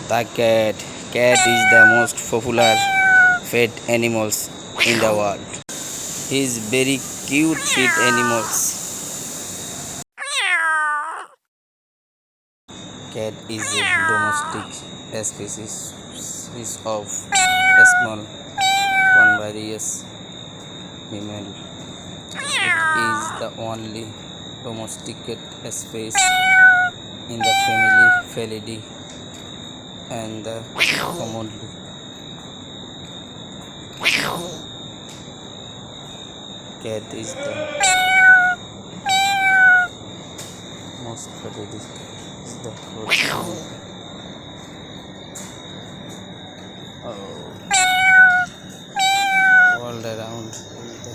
The cat. Cat is the most popular pet animals in the world. He is very cute pet animals. Cat is a domestic species of small carnivorous mammal. It is the only domesticated species in the family Felidae and the commonly cat is the most Felidae is the world around the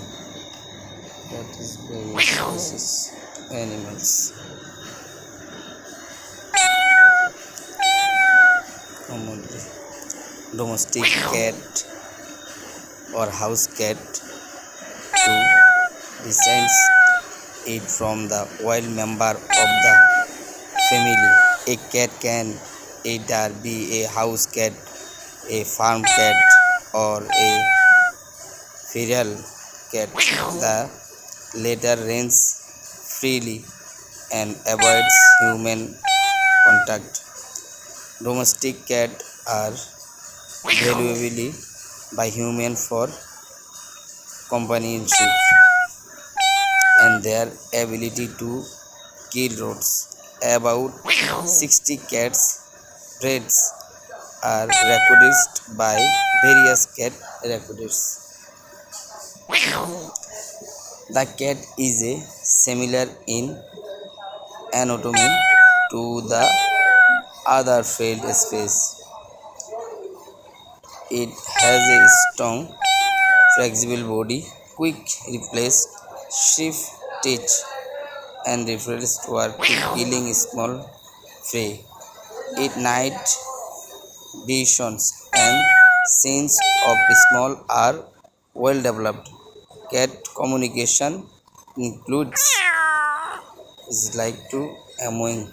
cat is very species animals. Commonly domestic cat or house cat to descends it from the wild member of the family. A cat can either be a house cat, a farm cat, or a feral cat. The latter runs freely and avoids human contact. Domestic cats are valuable by humans for companionship and their ability to kill rodents. About 60 cats breeds are recorded by various cat recorders. The cat is a similar in anatomy to the other failed species. It has a strong, flexible body, quick reflex, swift touch, and refers toward killing small prey. Its night visions and sense of smell are well developed. Cat communication includes is like to meowing.